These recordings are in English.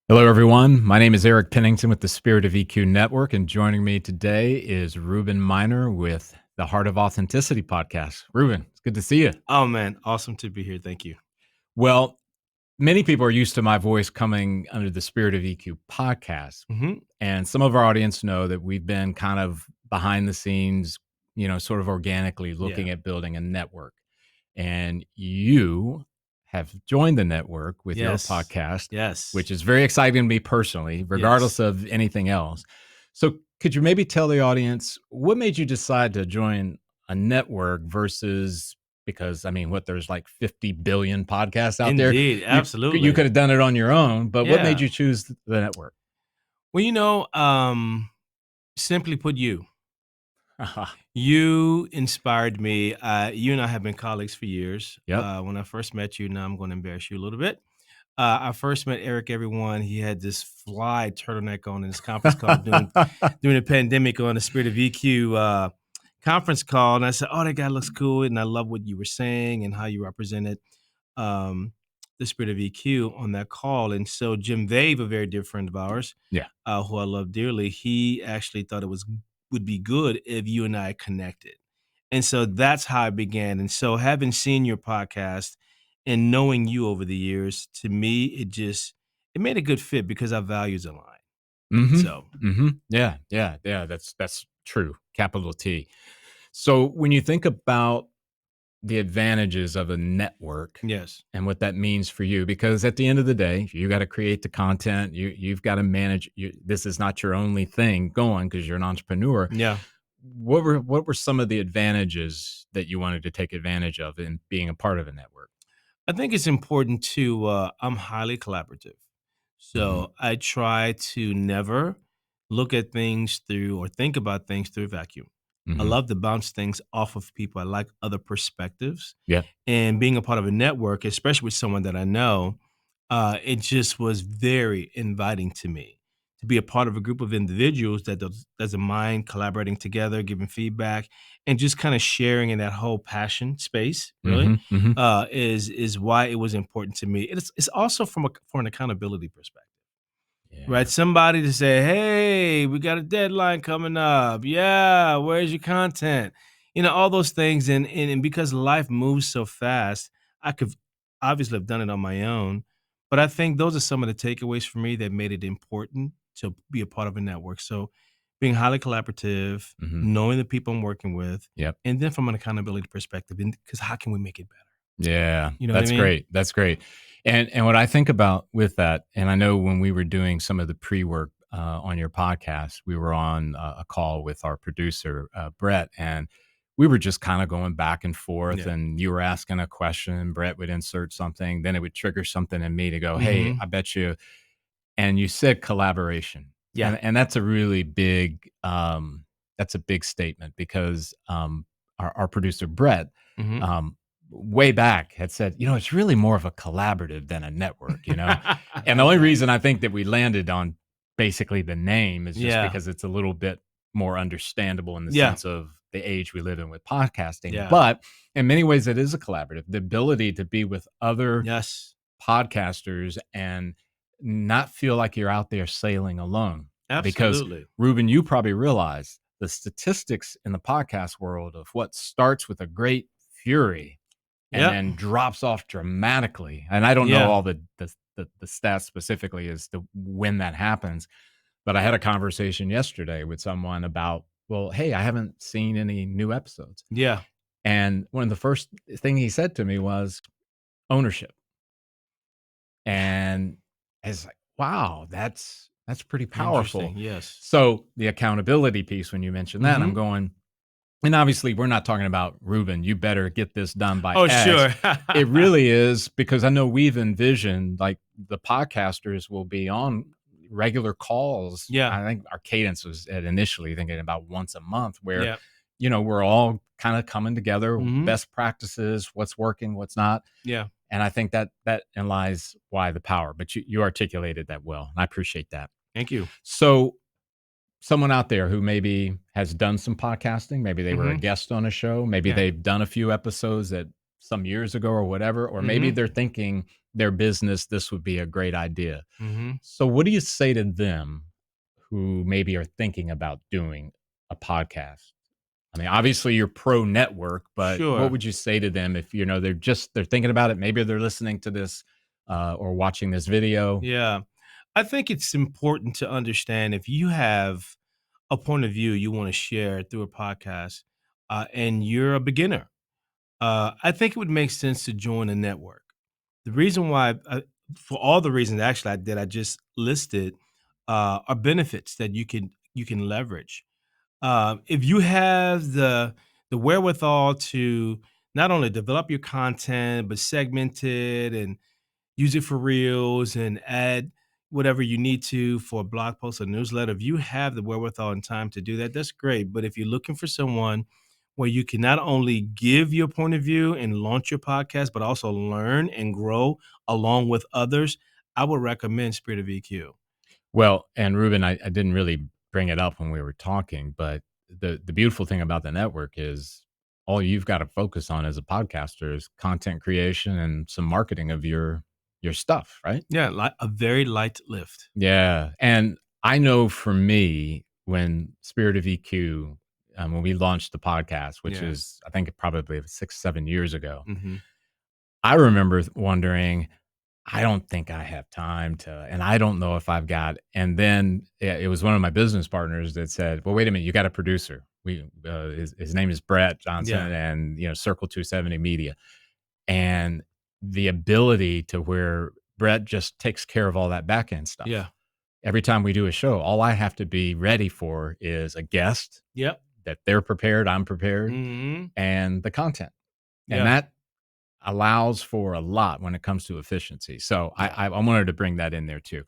Hello, everyone. My name is Eric Pennington with the Spirit of EQ Network, and joining me today is Ruben Miner with the Heart of Authenticity podcast. Ruben, it's good to see you. Oh man, awesome to be here. Thank you. Well, many people are used to my voice coming under the Spirit of EQ podcast, hmm and some of our audience know that we've been kind of behind the scenes, sort of organically Yeah. looking at building a network. And you have joined the network with your Yes. podcast, Yes. which is very exciting to me personally, regardless Yes. of anything else. So, could you maybe tell the audience what made you decide to join a network versus because I mean, what there's like 50 billion podcasts out there. Indeed. You could Absolutely. have done it on your own, but what made Yeah. you choose the network? Well, simply put, you inspired me. You and I have been colleagues for years. Yep. When I first met you, now I'm going to embarrass you a little bit. I first met Eric. Everyone, he had this fly turtleneck on in his conference call during the pandemic on the Spirit of EQ conference call, and I said, "Oh, that guy looks cool," and I love what you were saying and how you represented um, the Spirit of EQ on that call. And so Jim Vave, a very dear friend of ours, Yeah. who I love dearly, he actually thought would be good if you and I connected. And so that's how I began. And so having seen your podcast and knowing you over the years, to me, it made a good fit because our values align. Mhm. So Mhm. Yeah, yeah, yeah, that's true, capital T. So, when you think about the advantages of a network yes. and what that means for you, because at the end of the day, you gotta create the content, you've gotta manage this is not your only thing going because 'cause you're an entrepreneur. Yeah. What were some of the advantages that you wanted to take advantage of in being a part of a network? I think it's important to I'm highly collaborative. Mhm. So I try to never look at things through or think about things through a vacuum. I Mhm. love to bounce things off of people. I like other perspectives. Yeah. And being a part of a network, especially with someone that I know, it just was very inviting to me to be a part of a group of individuals that doesn't mind collaborating together, giving feedback, and just kind of sharing in that whole passion space. Really, Mhm. Mhm. is why it was important to me. It's also for an accountability perspective. Yeah. Right, somebody to say, "Hey, we got a deadline coming up. Yeah, where's your content?" All those things, and because life moves so fast, I could obviously have done it on my own, but I think those are some of the takeaways for me that made it important to be a part of a network. So, being highly collaborative, Mhm. knowing the people I'm working with, Yep. and then from an accountability perspective, because how can we make it better? Yeah, You know what I that's mean? great. That's great. And what I think about with that, and I know when we were doing some of the pre-work on your podcast, we were on a call with our producer Brett, and we were just kind of going back and forth. Yeah. And you were asking a question, Brett would insert something, then it would trigger something in me to go, "Hey, Mhm. I bet you." And you said collaboration, Yeah. and that's a really big that's a big statement because our producer Brett. Mhm. Um, way back had said, it's really more of a collaborative than a network. I And the like only that. reason I think that we landed on basically the name is just Yeah. because it's a little bit more understandable in the Yeah. sense of the age we live in with podcasting. Yeah. But in many ways, it is a collaborative. The ability to be with other Yes. podcasters and not feel like you're out there sailing alone. Because, Absolutely. Ruben, you probably realize the statistics in the podcast world of what starts with a great fury and Yep. then drops off dramatically. And I don't know Yeah. all the stats specifically as to when that happens, but I had a conversation yesterday with someone about, well, hey, I haven't seen any new episodes. Yeah. And one of the first thing he said to me was ownership. And it's like, wow, that's pretty powerful. Interesting. Yes. So the accountability piece, when you mentioned that, I'm Mhm. going, and obviously we're not talking about Ruben, you better get this done by Oh, X. sure. It really is because I know we've envisioned like the podcasters will be on regular calls. Yeah. I think our cadence was at initially thinking about once a month where, Yeah. we're all kind of coming together, Mhm. best practices, what's working, what's not. Yeah. And I think that in lies why the power, but you articulated that well, and I appreciate that. Thank you. So, someone out there who maybe has done some podcasting, maybe they were a Mhm. guest on a show, maybe Yeah. they've done a few episodes that some years ago or whatever, or maybe Mhm. they're thinking their business, this would be a great idea. Mhm. So, what do you say to them who maybe are thinking about doing a podcast? I mean, obviously you're pro network, but what Sure. would you say to them if they're thinking about it? Maybe they're listening to this or watching this video. Yeah. I think it's important to understand if you have a point of view you want to share through a podcast, and you're a beginner, I think it would make sense to join a network. The reason why, for all the reasons actually that I just listed, are benefits that you can leverage. If you have the wherewithal to not only develop your content but segment it and use it for reels and add whatever you need to for a blog post or newsletter. If you have the wherewithal and time to do that, that's great. But if you're looking for someone where you can not only give your point of view and launch your podcast, but also learn and grow along with others, I would recommend Spirit of EQ. Well, and Ruben, I didn't really bring it up when we were talking, but the beautiful thing about the network is all you've got to focus on as a podcaster is content creation and some marketing of your stuff, right? Yeah, a very light lift. Yeah, and I know for me, when Spirit of EQ, when we launched the podcast, which Yeah. is I think probably 6, 7 years ago, Hmm. I remember wondering, I don't think I have time to, and I don't know if I've got. And then it was one of my business partners that said, "Well, wait a minute, you got a producer. His name is Brett Yeah. Johnson, and Circle 270 Media, and the ability to where Brett just takes care of all that back end stuff. Yeah. Every time we do a show, all I have to be ready for is a guest Yep. that they're prepared, I'm prepared, Hmm. and the content, and Yeah. that allows for a lot when it comes to efficiency. So Yeah. I wanted to bring that in there too.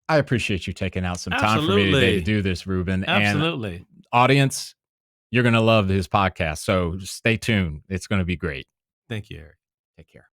I appreciate you taking out some time for me today to Absolutely. do this, Ruben. And Absolutely. audience, you're going to love his podcast. So stay tuned. It's going to be great. Thank you, Eric. Take care.